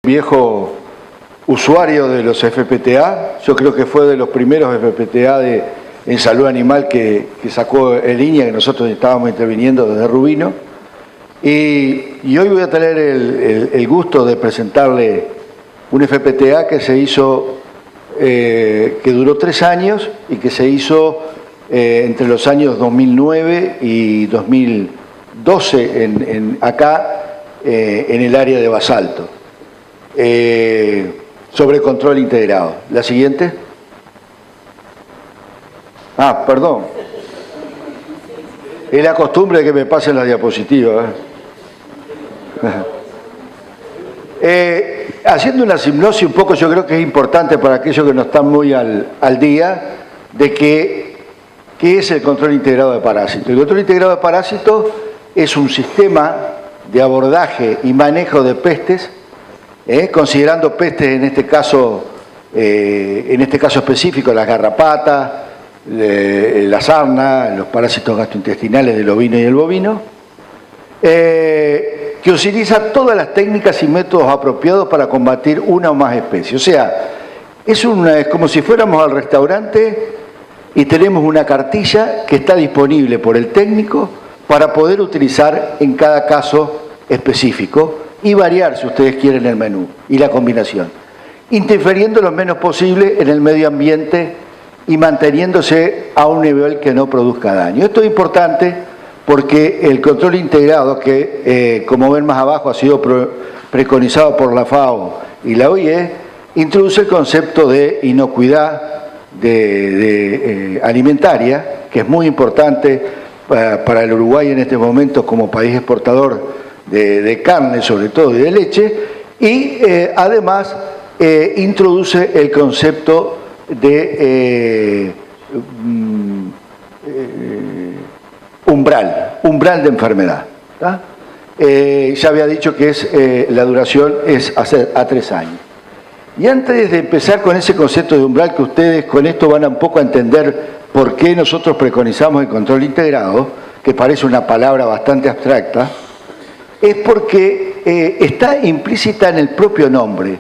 Viejo usuario de los FPTA, yo creo que fue de los primeros FPTA en salud animal que sacó el INIA, que nosotros estábamos interviniendo desde Rubino. Y hoy voy a tener el gusto de presentarle un FPTA que se hizo, que duró 3 años y que se hizo entre los años 2009 y 2012 acá en el área de Basalto. Sobre control integrado. La siguiente. Perdón. Es la costumbre de que me pasen las diapositivas. Haciendo una hipnosis un poco, yo creo que es importante para aquellos que no están muy al día, de qué es el control integrado de parásitos. El control integrado de parásitos es un sistema de abordaje y manejo de pestes, considerando pestes en este caso específico, las garrapatas, la sarna, los parásitos gastrointestinales del ovino y el bovino, que utiliza todas las técnicas y métodos apropiados para combatir una o más especies. O sea, es como si fuéramos al restaurante y tenemos una cartilla que está disponible por el técnico para poder utilizar en cada caso específico y variar, si ustedes quieren, el menú y la combinación, interfiriendo lo menos posible en el medio ambiente y manteniéndose a un nivel que no produzca daño. Esto es importante porque el control integrado, que como ven más abajo ha sido preconizado por la FAO y la OIE, introduce el concepto de inocuidad alimentaria, que es muy importante para el Uruguay en este momento como país exportador de carne, sobre todo, y de leche, y además introduce el concepto de umbral de enfermedad. Ya había dicho que la duración es a 3 años. Y antes de empezar con ese concepto de umbral, que ustedes con esto van a un poco a entender por qué nosotros preconizamos el control integrado, que parece una palabra bastante abstracta, es porque está implícita en el propio nombre.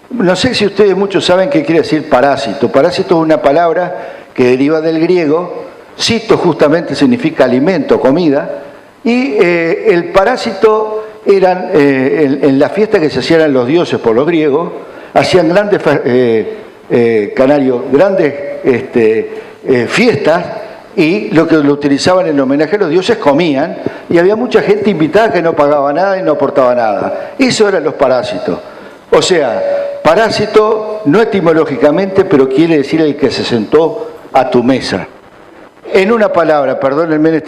No sé si ustedes muchos saben qué quiere decir parásito. Parásito es una palabra que deriva del griego. Cito justamente significa alimento, comida. Y el parásito eran, en la fiesta que se hacían los dioses por los griegos, hacían grandes fiestas, y lo utilizaban en homenaje a los dioses, comían, y había mucha gente invitada que no pagaba nada y no aportaba nada. Eso eran los parásitos. O sea, parásito no etimológicamente, pero quiere decir el que se sentó a tu mesa. En una palabra, perdónenme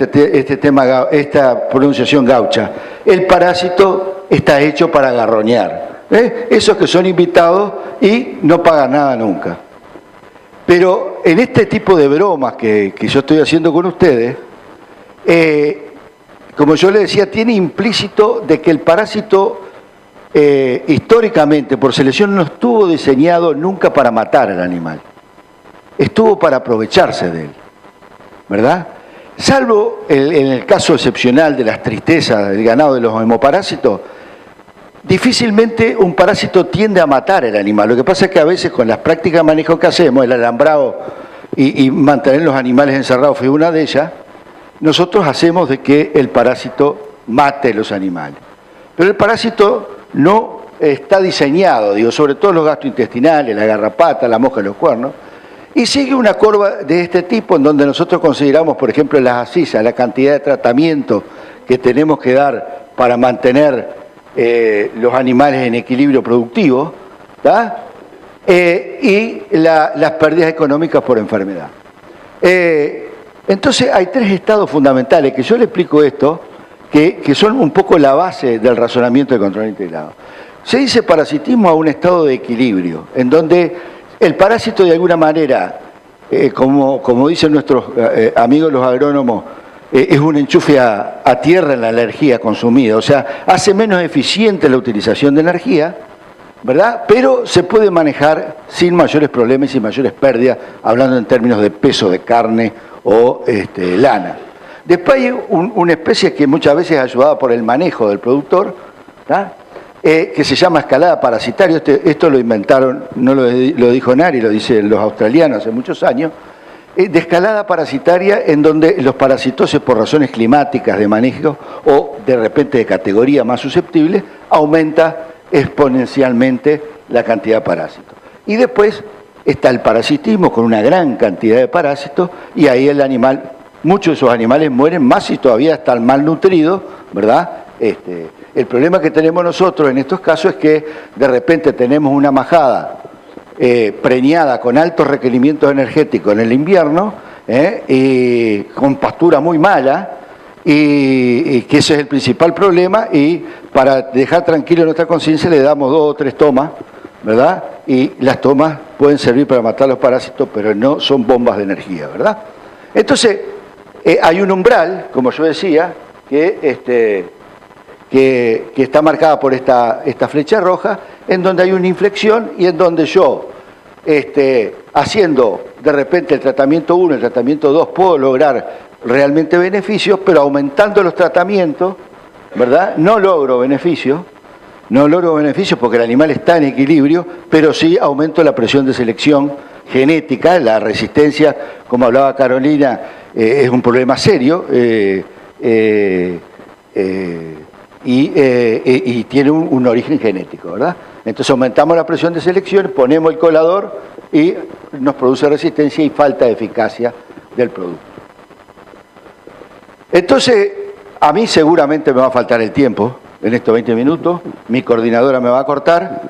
esta pronunciación gaucha, el parásito está hecho para garroñar. Esos que son invitados y no pagan nada nunca. Pero en este tipo de bromas que yo estoy haciendo con ustedes, como yo les decía, tiene implícito de que el parásito históricamente, por selección, no estuvo diseñado nunca para matar al animal. Estuvo para aprovecharse de él, ¿verdad? Salvo en el caso excepcional de las tristezas del ganado de los hemoparásitos, difícilmente un parásito tiende a matar al animal. Lo que pasa es que a veces con las prácticas de manejo que hacemos, el alambrado y mantener los animales encerrados fue una de ellas, nosotros hacemos de que el parásito mate los animales. Pero el parásito no está diseñado, sobre todo los gastrointestinales, la garrapata, la mosca de los cuernos, y sigue una curva de este tipo en donde nosotros consideramos, por ejemplo, en las ascisas, la cantidad de tratamiento que tenemos que dar para mantener los animales en equilibrio productivo, y las pérdidas económicas por enfermedad. Entonces hay 3 estados fundamentales que yo le explico esto, que son un poco la base del razonamiento de control integrado. Se dice parasitismo a un estado de equilibrio, en donde el parásito de alguna manera, como dicen nuestros amigos los agrónomos, es un enchufe a tierra en la energía consumida, o sea, hace menos eficiente la utilización de energía, ¿verdad? Pero se puede manejar sin mayores problemas y sin mayores pérdidas, hablando en términos de peso de carne o lana. Después hay una especie que muchas veces es ayudada por el manejo del productor, que se llama escalada parasitaria. Esto lo inventaron, no lo dijo Nari, lo dicen los australianos hace muchos años, de escalada parasitaria en donde los parasitoses por razones climáticas de manejo o de repente de categoría más susceptible, aumenta exponencialmente la cantidad de parásitos. Y después está el parasitismo con una gran cantidad de parásitos y ahí el animal, muchos de esos animales mueren más si todavía están malnutridos, ¿verdad? El problema que tenemos nosotros en estos casos es que de repente tenemos una majada preñada con altos requerimientos energéticos en el invierno y con pastura muy mala y que ese es el principal problema y para dejar tranquilo nuestra conciencia le damos 2 o 3 tomas, ¿verdad? Y las tomas pueden servir para matar los parásitos, pero no son bombas de energía, ¿verdad? Entonces, hay un umbral, como yo decía, que está marcada por esta flecha roja, en donde hay una inflexión y en donde yo, haciendo de repente el tratamiento 1, el tratamiento 2, puedo lograr realmente beneficios, pero aumentando los tratamientos, ¿verdad? No logro beneficios porque el animal está en equilibrio, pero sí aumento la presión de selección genética, la resistencia, como hablaba Carolina, es un problema serio, y tiene un origen genético, ¿verdad? Entonces aumentamos la presión de selección, ponemos el colador y nos produce resistencia y falta de eficacia del producto. Entonces, a mí seguramente me va a faltar el tiempo en estos 20 minutos, mi coordinadora me va a cortar,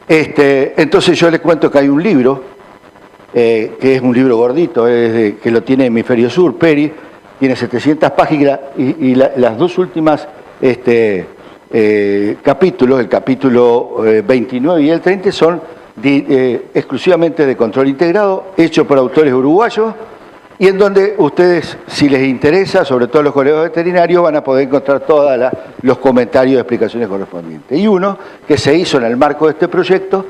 entonces yo les cuento que hay un libro, que es un libro gordito, que lo tiene Hemisferio Sur, Peri, tiene 700 páginas y las 2 últimas capítulos, el capítulo 29 y el 30, son exclusivamente de control integrado, hecho por autores uruguayos, y en donde ustedes, si les interesa, sobre todo los colegas veterinarios, van a poder encontrar todos los comentarios y explicaciones correspondientes. Y uno que se hizo en el marco de este proyecto,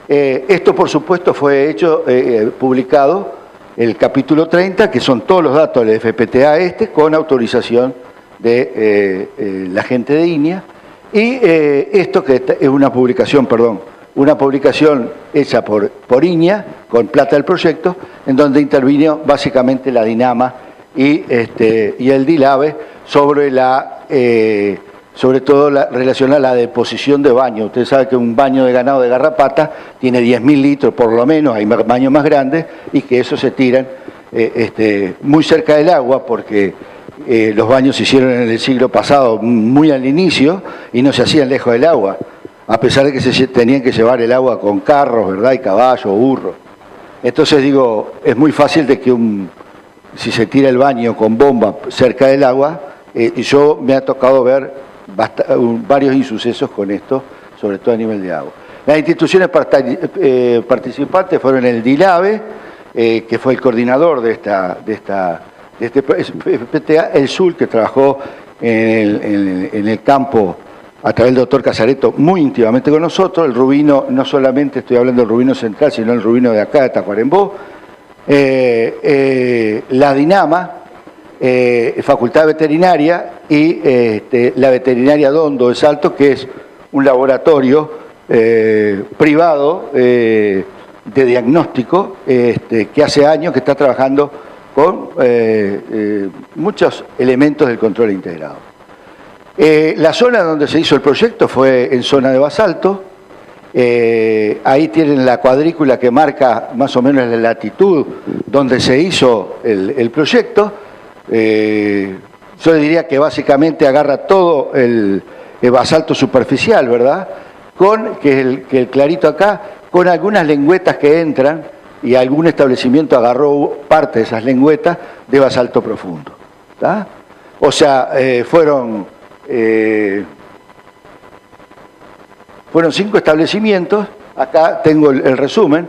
esto por supuesto fue hecho, publicado, el capítulo 30, que son todos los datos del FPTA con autorización de la gente de INIA, y esto que es una publicación hecha por INIA, con plata del proyecto, en donde intervino básicamente la DINAMA y el DILAVE sobre todo relacionada a la deposición de baño. Ustedes saben que un baño de ganado de garrapata tiene 10.000 litros por lo menos, hay baños más grandes, y que esos se tiran muy cerca del agua, porque los baños se hicieron en el siglo pasado muy al inicio y no se hacían lejos del agua, a pesar de que se tenían que llevar el agua con carros, ¿verdad? Y caballos, burros. Entonces digo, es muy fácil de que si se tira el baño con bomba cerca del agua, y yo me ha tocado ver varios insucesos con esto, sobre todo a nivel de agua. Las instituciones participantes fueron el DILAVE, que fue el coordinador de este PTA, el SUL, que trabajó en el campo a través del doctor Casareto muy íntimamente con nosotros, el Rubino, no solamente estoy hablando del Rubino Central, sino el Rubino de acá, de Tacuarembó, la DINAMA, Facultad Veterinaria y la Veterinaria Dondo de Salto, que es un laboratorio privado de diagnóstico que hace años que está trabajando con muchos elementos del control integrado. La zona donde se hizo el proyecto fue en zona de basalto. Ahí tienen la cuadrícula que marca más o menos la latitud donde se hizo el proyecto. Yo diría que básicamente agarra todo el basalto superficial, ¿verdad? Que el clarito acá, con algunas lengüetas que entran, y algún establecimiento agarró parte de esas lengüetas de basalto profundo, ¿tá? O sea, fueron 5 establecimientos, acá tengo el resumen,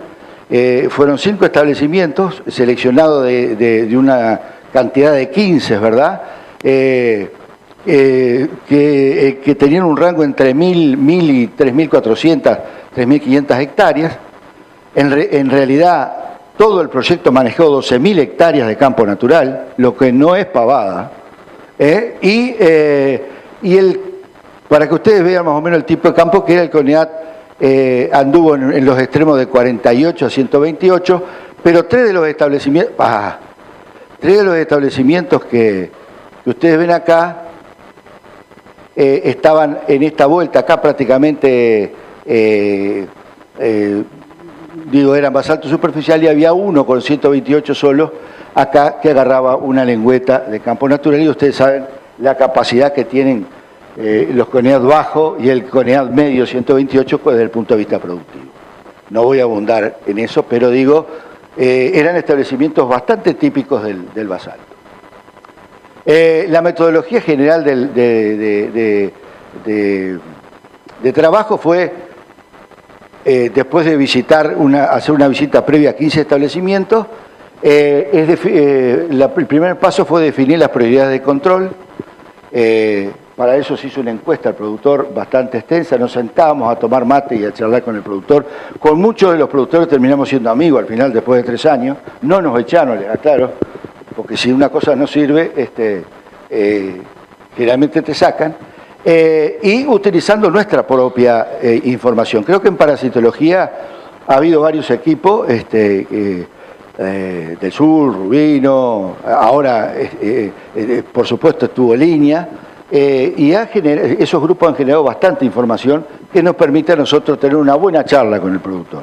fueron 5 establecimientos seleccionados de una cantidad de 15, ¿verdad? Que tenían un rango entre 1.000 y 3.400, 3.500 hectáreas. En realidad, todo el proyecto manejó 12.000 hectáreas de campo natural, lo que no es pavada, y el para que ustedes vean más o menos el tipo de campo que era el CONEAT, anduvo en los extremos de 48 a 128, pero tres de los establecimientos que ustedes ven acá estaban en esta vuelta, acá prácticamente, eran basalto superficial, y había uno con 128 solo, acá, que agarraba una lengüeta de campo natural, y ustedes saben la capacidad que tienen los CONEAD bajo y el CONEAD medio 128 desde el punto de vista productivo. No voy a abundar en eso, pero digo, eran establecimientos bastante típicos del basalto. La metodología general de trabajo fue, después de hacer una visita previa a 15 establecimientos, el primer paso fue definir las prioridades de control. Para eso se hizo una encuesta al productor bastante extensa, nos sentábamos a tomar mate y a charlar con el productor. Con muchos de los productores terminamos siendo amigos al final, después de 3 años. No nos echaron, les aclaro, porque si una cosa no sirve, generalmente te sacan. Y utilizando nuestra propia información. Creo que en parasitología ha habido varios equipos, del sur, Rubino, ahora por supuesto estuvo Línea, y esos grupos han generado bastante información que nos permite a nosotros tener una buena charla con el productor.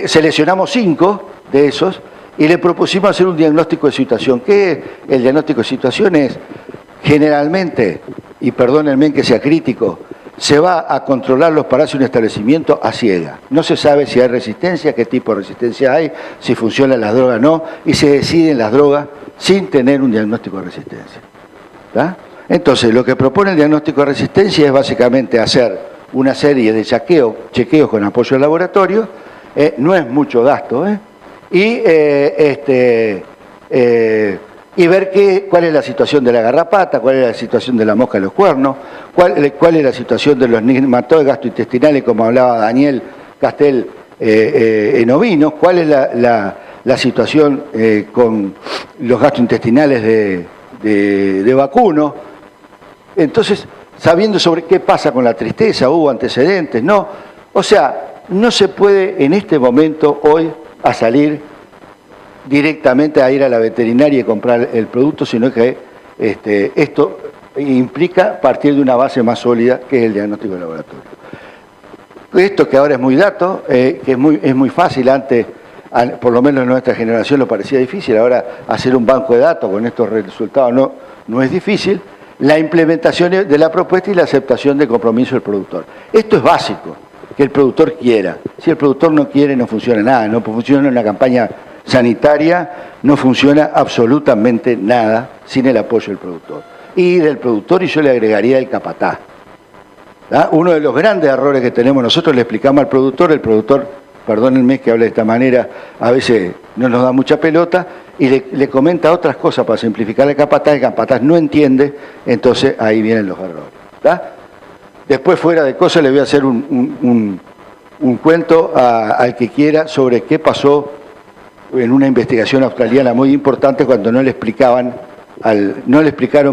Seleccionamos 5 de esos y le propusimos hacer un diagnóstico de situación. ¿Qué es el diagnóstico de situación? Es generalmente, y perdónenme que sea crítico, se va a controlar los parásitos de un establecimiento a ciega. No se sabe si hay resistencia, qué tipo de resistencia hay, si funcionan las drogas o no, y se deciden las drogas sin tener un diagnóstico de resistencia. ¿Tá? Entonces, lo que propone el diagnóstico de resistencia es básicamente hacer una serie de chequeos con apoyo al laboratorio, no es mucho gasto, y ver cuál es la situación de la garrapata, cuál es la situación de la mosca de los cuernos, cuál es la situación de los nematodos gastrointestinales, como hablaba Daniel Castel, en ovinos, cuál es la situación con los gastrointestinales de vacuno. Entonces, sabiendo sobre qué pasa con la tristeza, hubo antecedentes, no. O sea, no se puede en este momento, hoy, a salir directamente a ir a la veterinaria y comprar el producto, sino que esto implica partir de una base más sólida, que es el diagnóstico de laboratorio. Esto que ahora es muy dato, que es muy fácil, antes, por lo menos en nuestra generación lo parecía difícil, ahora hacer un banco de datos con estos resultados no es difícil. La implementación de la propuesta y la aceptación del compromiso del productor. Esto es básico, que el productor quiera. Si el productor no quiere, no funciona nada, no funciona una campaña sanitaria, no funciona absolutamente nada sin el apoyo del productor. Y del productor, y yo le agregaría el capataz. ¿Ah? Uno de los grandes errores que tenemos nosotros, le explicamos al productor, el productor, perdónenme que hable de esta manera, a veces no nos da mucha pelota, y le comenta otras cosas para simplificar el capataz no entiende, entonces ahí vienen los errores. ¿Tá? Después, fuera de cosas, le voy a hacer un cuento al que quiera sobre qué pasó en una investigación australiana muy importante cuando no le explicaron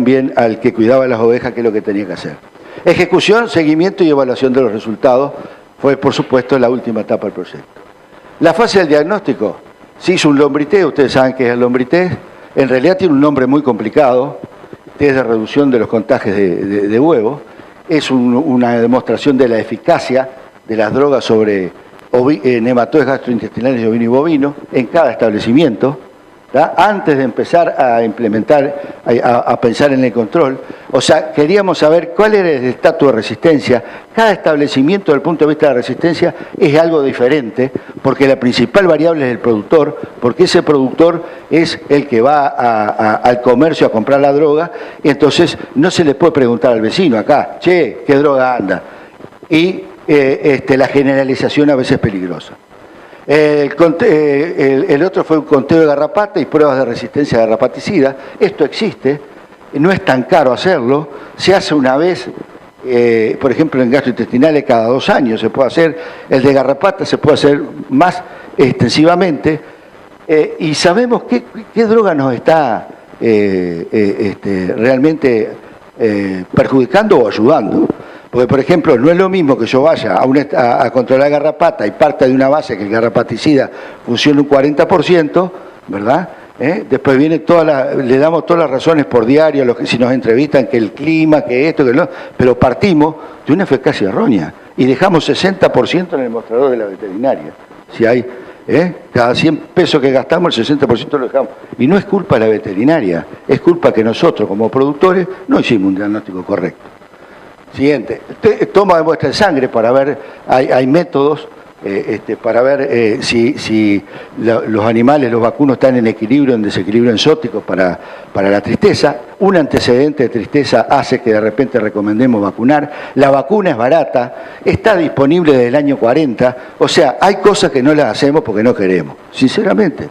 bien al que cuidaba las ovejas qué es lo que tenía que hacer. Ejecución, seguimiento y evaluación de los resultados fue, por supuesto, la última etapa del proyecto. La fase del diagnóstico, se hizo un lombrités, ustedes saben qué es el lombrités, en realidad tiene un nombre muy complicado, test de reducción de los contagios de huevos, es una demostración de la eficacia de las drogas sobre nematodes gastrointestinales de ovino y bovino en cada establecimiento, ¿tá? Antes de empezar a implementar, a pensar en el control. O sea, queríamos saber cuál era el estatus de resistencia. Cada establecimiento, desde el punto de vista de la resistencia, es algo diferente, porque la principal variable es el productor, porque ese productor es el que va al comercio a comprar la droga, y entonces no se le puede preguntar al vecino acá, che, ¿qué droga anda? Y la generalización a veces es peligrosa. El otro fue un conteo de garrapata y pruebas de resistencia a garrapaticida. Esto existe, no es tan caro hacerlo, se hace una vez, por ejemplo en gastrointestinales cada 2 años se puede hacer, el de garrapata se puede hacer más extensivamente, y sabemos qué droga nos está realmente perjudicando o ayudando. Porque, por ejemplo, no es lo mismo que yo vaya a controlar garrapata y parte de una base que el garrapaticida funcione un 40%, ¿verdad? Después viene le damos todas las razones por diario, si nos entrevistan, que el clima, que esto, que no, pero partimos de una eficacia errónea y dejamos 60% en el mostrador de la veterinaria. Si hay, cada 100 pesos que gastamos, el 60% lo dejamos. Y no es culpa de la veterinaria, es culpa que nosotros como productores no hicimos un diagnóstico correcto. Siguiente, toma de muestra de sangre para ver, hay métodos para ver si los animales, los vacunos están en equilibrio, en desequilibrio enzótico para la tristeza. Un antecedente de tristeza hace que de repente recomendemos vacunar. La vacuna es barata, está disponible desde el año 40, o sea, hay cosas que no las hacemos porque no queremos, sinceramente.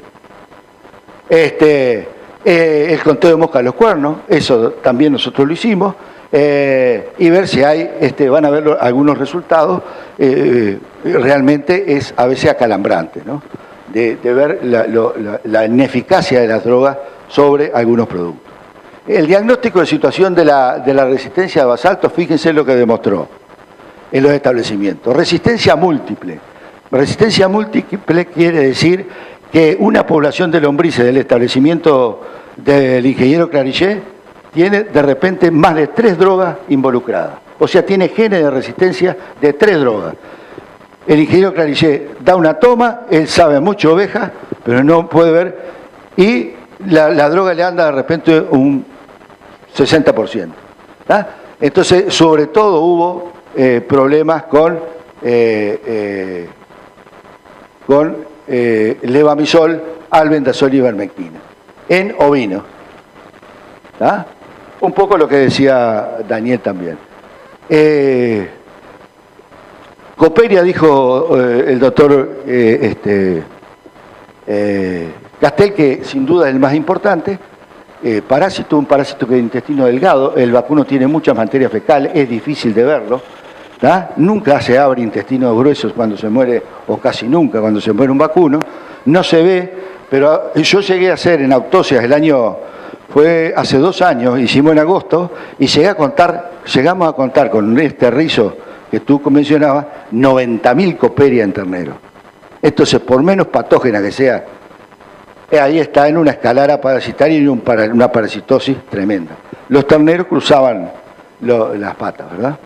El conteo de mosca a los cuernos, eso también nosotros lo hicimos. Y ver si hay, van a ver algunos resultados, realmente es a veces acalambrante, ¿no? De ver la ineficacia de las drogas sobre algunos productos. El diagnóstico de situación de la resistencia de basalto, fíjense lo que demostró en los establecimientos. Resistencia múltiple. Resistencia múltiple quiere decir que una población de lombrices del establecimiento del ingeniero Clarillet tiene de repente más de 3 drogas involucradas. O sea, tiene genes de resistencia de 3 drogas. El ingeniero Clarillet da una toma, él sabe mucho ovejas, pero no puede ver, y la droga le anda de repente un 60%. Entonces, sobre todo hubo problemas con levamisol, albendazol y ivermectina en ovinos. Un poco lo que decía Daniel también. Coperia dijo el doctor Castel, que sin duda es el más importante, un parásito que es el intestino delgado, el vacuno tiene muchas materias fecales, es difícil de verlo, nunca se abre intestinos gruesos cuando se muere, o casi nunca cuando se muere un vacuno, no se ve, pero yo llegué a hacer en autopsias fue hace 2 años, hicimos en agosto, y llegamos a contar con este rizo que tú mencionabas, 90.000 Coperia en ternero. Entonces, por menos patógena que sea, ahí está en una escalara parasitaria y una parasitosis tremenda. Los terneros cruzaban las patas, ¿verdad?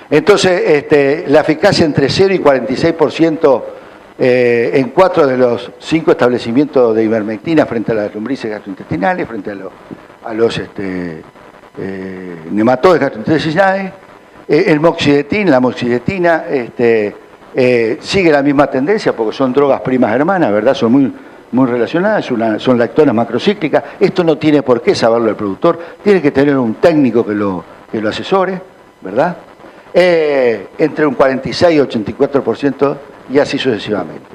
Entonces, la eficacia entre 0 y 46% en 4 de los 5 establecimientos de ivermectina frente a las lombrices gastrointestinales, frente a los nematodes gastrointestinales. La moxidetina sigue la misma tendencia porque son drogas primas hermanas, ¿verdad? Son muy relacionadas, son lactonas macrocíclicas. Esto no tiene por qué saberlo el productor, tiene que tener un técnico que lo asesore, ¿verdad? Entre un 46 y 84%, y así sucesivamente.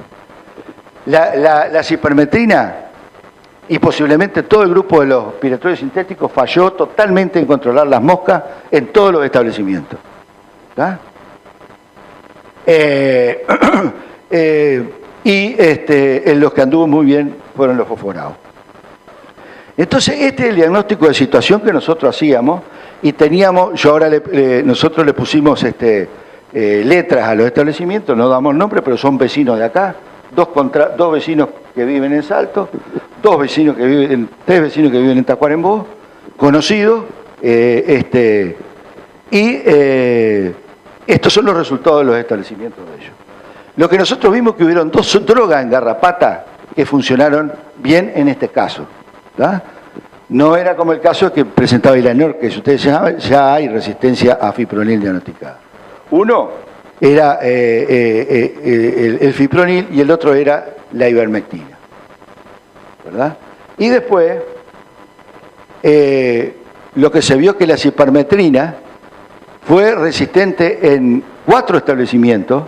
La cipermetrina y posiblemente todo el grupo de los piretroides sintéticos falló totalmente en controlar las moscas en todos los establecimientos. En los que anduvo muy bien fueron los fosforados. Entonces, este es el diagnóstico de situación que nosotros hacíamos y teníamos, nosotros le pusimos letras a los establecimientos, no damos nombre, pero son vecinos de acá, 2 vecinos que viven en Salto, 3 vecinos que viven en Tacuarembó, conocidos, estos son los resultados de los establecimientos de ellos. Lo que nosotros vimos que hubieron 2 drogas en garrapata que funcionaron bien en este caso. No era como el caso que presentaba Ilanor, que si ustedes saben, ya hay resistencia a fipronil diagnosticada. Uno era el fipronil y el otro era la ivermectina, ¿verdad? Y después, lo que se vio que la cipermetrina fue resistente en 4 establecimientos,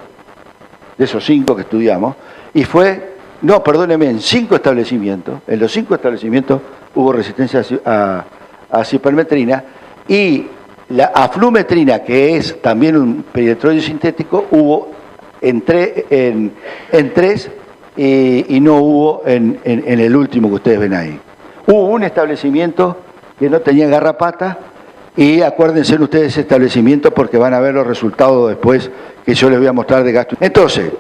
de esos 5 que estudiamos, y en 5 establecimientos, en los 5 establecimientos hubo resistencia a cipermetrina, y la aflumetrina, que es también un piretroide sintético, hubo en 3 y no hubo en el último que ustedes ven ahí. Hubo un establecimiento que no tenía garrapata Y acuérdense ustedes de ese establecimiento porque van a ver los resultados después que yo les voy a mostrar de gasto. Entonces,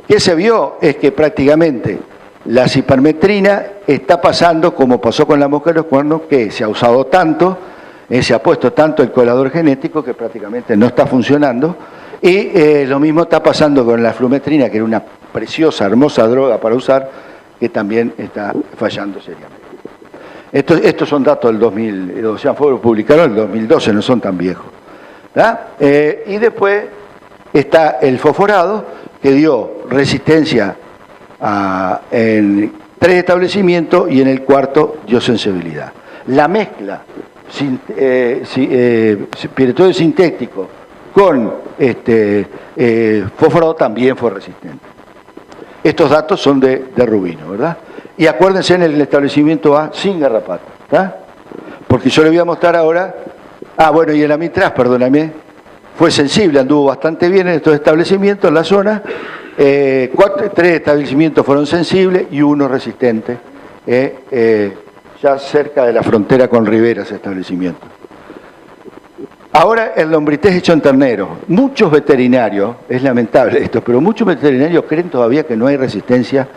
¿qué se vio? Es que prácticamente la cipermetrina está pasando como pasó con la mosca de los cuernos, que se ha usado tanto, se ha puesto tanto el colador genético que prácticamente no está funcionando. Y lo mismo está pasando con la flumetrina, que era una preciosa, hermosa droga para usar, que también está fallando seriamente. Estos son datos del 2000, o sea, fueron publicados en el 2012, no son tan viejos. Y después está el fosforado, que dio resistencia en 3 establecimientos y en el cuarto dio sensibilidad. La mezcla piretroide sintético con fosforado también fue resistente. Estos datos son de Rubino, ¿verdad? Y acuérdense en el establecimiento A sin garrapata, ¿verdad? Porque yo les voy a mostrar ahora, bueno, y el amitraz, perdóname, fue sensible, anduvo bastante bien en estos establecimientos, en la zona. 3 establecimientos fueron sensibles y 1 resistente, ya cerca de la frontera con Rivera ese establecimiento. Ahora el lombrités hecho en ternero. Muchos veterinarios, es lamentable esto, pero muchos veterinarios creen todavía que no hay resistencia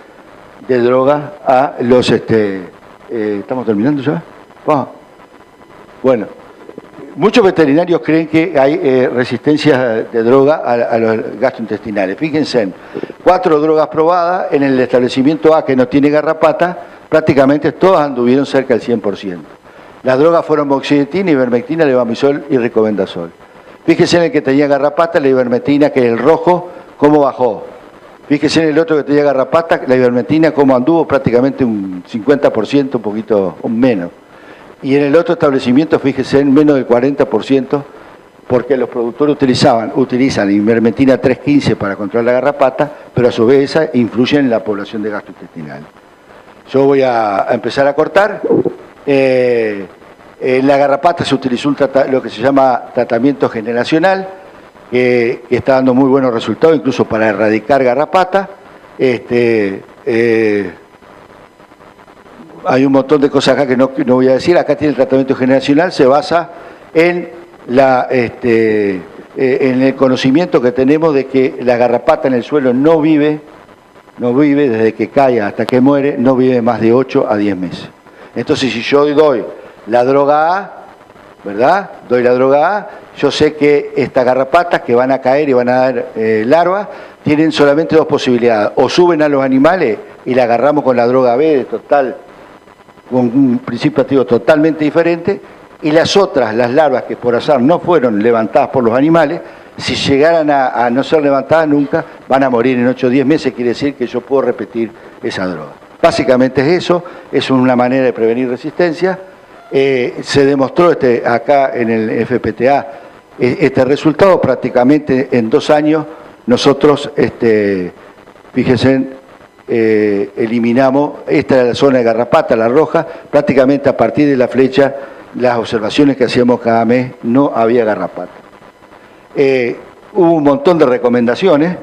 de droga a los... ¿Estamos terminando ya? Bueno, muchos veterinarios creen que hay resistencia de droga a los gastrointestinales. Fíjense, en 4 drogas probadas en el establecimiento A que no tiene garrapata, prácticamente todas anduvieron cerca del 100%. Las drogas fueron moxidetina, ivermectina, levamisol y ricobendazol. Fíjense en el que tenía garrapata, la ivermectina, que es el rojo, cómo bajó. Fíjense en el otro que tenía garrapata, la ivermectina, cómo anduvo prácticamente un 50%, un poquito menos. Y en el otro establecimiento, fíjense en menos del 40%, porque los productores utilizan ivermectina 315 para controlar la garrapata, pero a su vez esa influye en la población de gastrointestinal. Yo voy a empezar a cortar. En la garrapata se utilizó lo que se llama tratamiento generacional, que está dando muy buenos resultados, incluso para erradicar garrapata. Hay un montón de cosas acá que no voy a decir. Acá tiene el tratamiento generacional, se basa en el conocimiento que tenemos de que la garrapata en el suelo no vive desde que cae hasta que muere, no vive más de 8 a 10 meses. Entonces, si yo doy la droga A, ¿verdad? Doy la droga A, yo sé que estas garrapatas que van a caer y van a dar larvas, tienen solamente 2 posibilidades. O suben a los animales y la agarramos con la droga B con un principio activo totalmente diferente, y las otras, las larvas que por azar no fueron levantadas por los animales, si llegaran a no ser levantadas nunca, van a morir en 8 o 10 meses, quiere decir que yo puedo repetir esa droga. Básicamente es eso, es una manera de prevenir resistencia. Se demostró acá en el FPTA este resultado, prácticamente en 2 años nosotros, fíjense, eliminamos, esta era la zona de garrapata, la roja, prácticamente a partir de la flecha, las observaciones que hacíamos cada mes, no había garrapata. Hubo un montón de recomendaciones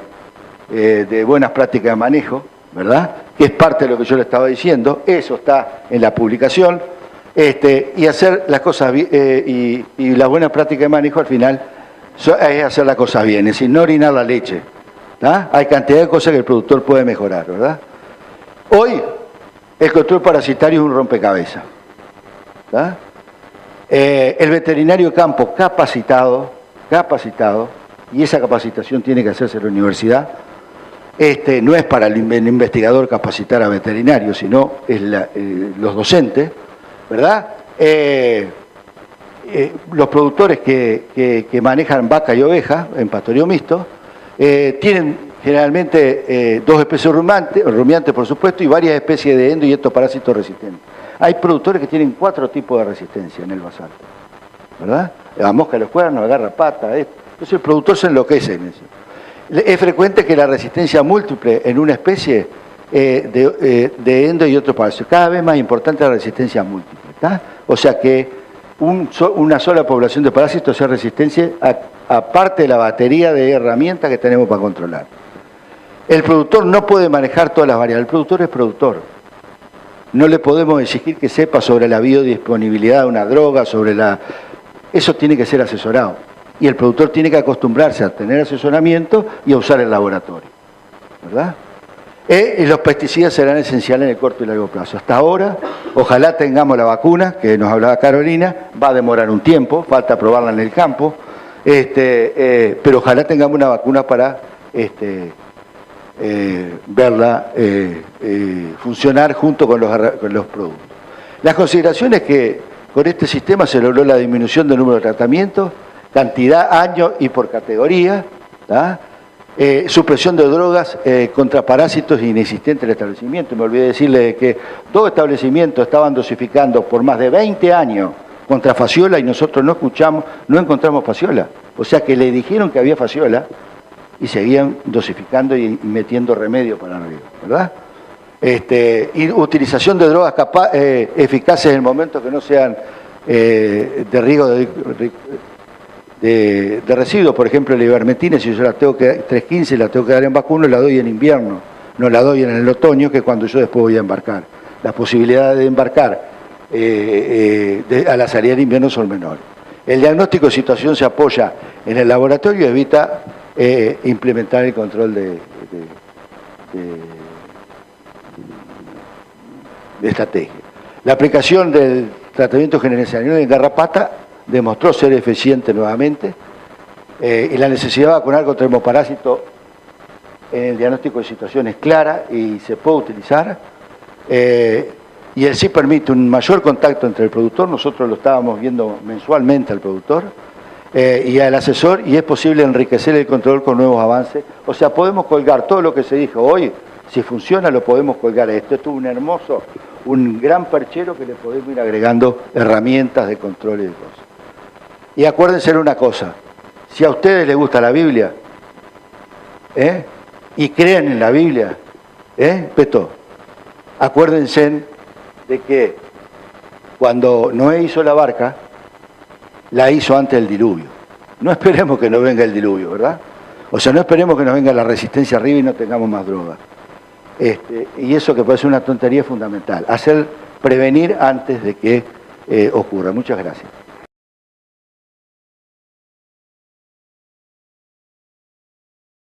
de buenas prácticas de manejo, ¿verdad? Que es parte de lo que yo le estaba diciendo, eso está en la publicación, y hacer las cosas bien, y la buena práctica de manejo al final es hacer las cosas bien, es decir, no orinar la leche, ¿tá? Hay cantidad de cosas que el productor puede mejorar, ¿verdad? Hoy el control parasitario es un rompecabezas, ¿tá? El veterinario de campo capacitado, y esa capacitación tiene que hacerse en la universidad. No es para el investigador capacitar a veterinarios, sino es los docentes, ¿verdad? Los productores que manejan vaca y oveja en pastoreo mixto tienen generalmente 2 especies rumiantes, por supuesto, y varias especies de endo y ectoparásitos resistentes. Hay productores que tienen 4 tipos de resistencia en el basalto, ¿verdad? La mosca de los cuernos, la garrapata, esto. Entonces el productor se enloquece en eso. Es frecuente que la resistencia múltiple en una especie de endo y otro parásitos, cada vez más importante la resistencia múltiple, ¿tá? O sea que una sola población de parásitos sea resistencia aparte de la batería de herramientas que tenemos para controlar. El productor no puede manejar todas las variables, el productor es productor. No le podemos exigir que sepa sobre la biodisponibilidad de una droga, sobre Eso tiene que ser asesorado. Y el productor tiene que acostumbrarse a tener asesoramiento y a usar el laboratorio, ¿verdad? Y los pesticidas serán esenciales en el corto y largo plazo. Hasta ahora, ojalá tengamos la vacuna, que nos hablaba Carolina, va a demorar un tiempo, falta probarla en el campo, pero ojalá tengamos una vacuna para verla funcionar junto con los productos. Las consideraciones que con este sistema se logró la disminución del número de tratamientos, cantidad, año y por categoría, ¿tá? Supresión de drogas contra parásitos inexistentes en el establecimiento. Me olvidé decirle que todo establecimiento estaban dosificando por más de 20 años contra fasciola y nosotros no encontramos fasciola. O sea que le dijeron que había fasciola y seguían dosificando y metiendo remedio para arriba, ¿verdad? Y utilización de drogas eficaces en el momento que no sean de riego de residuos, por ejemplo, la ivermectina, si yo la tengo que 315 la tengo que dar en vacuno, la doy en invierno, no la doy en el otoño, que es cuando yo después voy a embarcar. Las posibilidades de embarcar a la salida de invierno son menores. El diagnóstico de situación se apoya en el laboratorio y evita implementar el control de estrategia. La aplicación del tratamiento generalizado en garrapata demostró ser eficiente nuevamente y la necesidad de vacunar contra el hemoparásito en el diagnóstico de situación es clara y se puede utilizar y él sí permite un mayor contacto entre el productor, nosotros lo estábamos viendo mensualmente al productor y al asesor, y es posible enriquecer el control con nuevos avances, o sea, podemos colgar todo lo que se dijo hoy, si funciona lo podemos colgar a esto. Esto es un gran perchero que le podemos ir agregando herramientas de control y de cosas. Y acuérdense de una cosa, si a ustedes les gusta la Biblia, y creen en la Biblia, Peto, acuérdense de que cuando Noé hizo la barca, la hizo antes del diluvio. No esperemos que nos venga el diluvio, ¿verdad? O sea, no esperemos que nos venga la resistencia arriba y no tengamos más droga. Y eso que puede ser una tontería fundamental, prevenir antes de que ocurra. Muchas gracias.